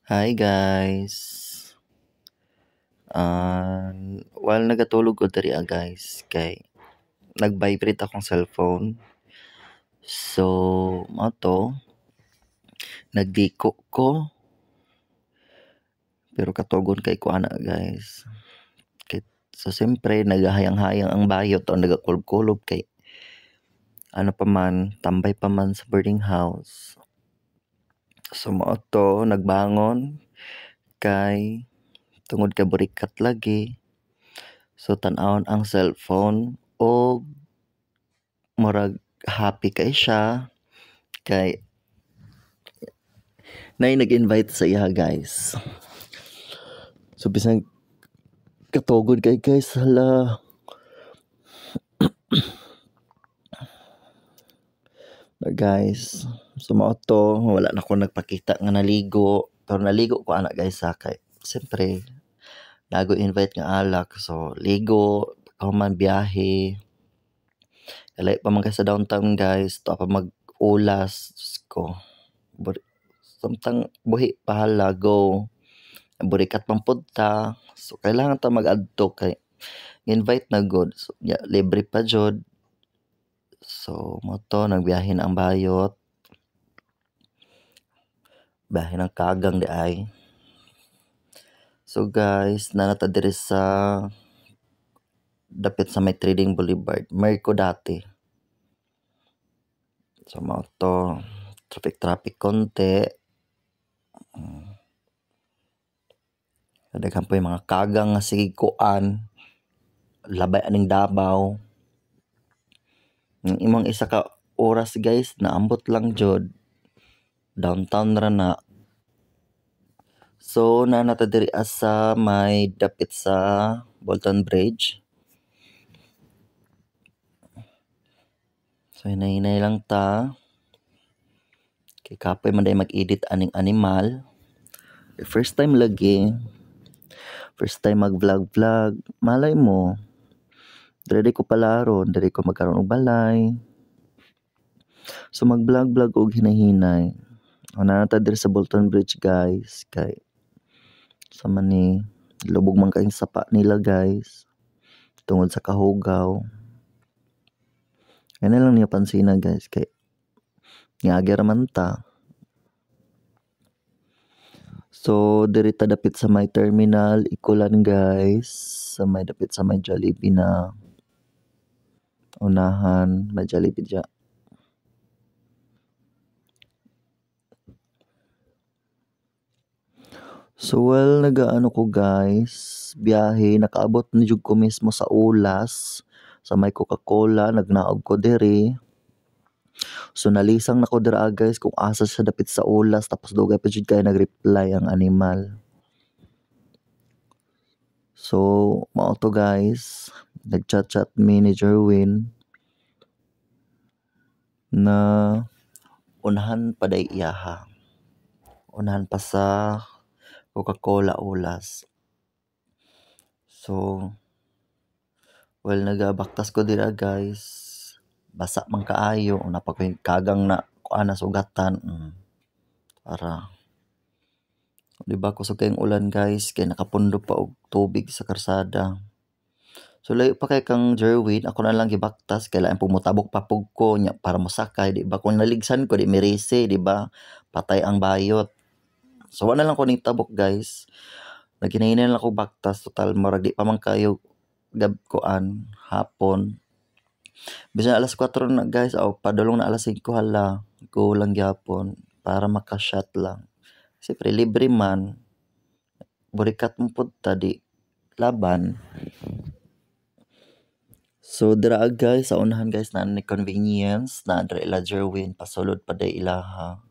Hi guys. While nagatulog ko diri guys kay nag-vibrate akong cellphone. So, mao to nagdiko ko pero katugon kay ko ana guys. So siyempre nagahayang-hayang ang bayot o nagakulob-kulob kay ano pa man, tambay pa man sa boarding house. So mao to nagbangon kay tungod kay burikat lagi. So tan-awon ang cellphone o murag happy kay siya kay nag-invite sa iya guys. So bisan katugod kay guys hala. Guys, so mao to wala na ko nagpakita nga naligo pero naligo ko ana guys sa kay siyempre nago invite nga alak so ligo man biyahe kalay pa man sa downtown guys to pa mag-ulas ko samtang buhi pahala go burikat pang punta so kailangan ta mag-adto kay invite na good so yeah, libre pa jud so mo to nagbiyahe na ang bayot biyahe ng kagang di ay so guys nanata diri sa dapit sa may Trading Boulevard Merco dati so mao to traffic konti daghan pa yung mga kagang nga sige kuan labay aning Davao ng imong isa ka oras guys naambot lang jud downtown ra na so nanata diri sa may dapit sa Bolton Bridge so hinay-hinay lang ta kay kapoy man day mag-edit aning animal first time lagi first time mag-vlog malay mo diri ko palaron diri ko magkaroon og balay so mag-vlog og hinay-hinay ana ta diri sa Bolton Bridge guys kay sa man ni lubog man kaing sapa nila guys tungod sa kahugaw ano lang niya pansinan guys kay niagi raman ta so diri ta dapit sa may terminal ikulan guys sa may dapit sa may Jollibee na unahan may Jollibee dya so well nagaano ko guys biyahe nakaabot na jud ko mismo sa Ulas sa may Coca-Cola nagnaog ko diri so nalisang na ko dira guys kung asa sa dapit sa Ulas tapos dugay pa jud kay nagreply ang animal so mao to guys nagchat mi ni Jerwin na unahan pa day iyaha unahan pa sa Coca-Cola Ulas so well nagabaktas ko dira guys basa man kaayo una pa koy kagang na kuan na sugatan para di ba kusog kayong ulan guys kay nakapundo pa og tubig sa karsada so layo pa kay kang Jerwin ako na lang gibaktas kay lain pumutabok pa pug ko nya para mosakay di ba kung naligsan ko di mirese di ba patay ang bayot so wala lang ko ning tabok guys naghinay lang ako baktas total murag di pa man kayo kuan hapon bisan alas 4 na guys o padulong na alas 5 hala go lang gyapon para maka-shot lang siyempre libre man burikat mo pud ta di laban so dira guys sa unahan guys na ni convenience na dira ila Jerwin pasulod pa day ilaha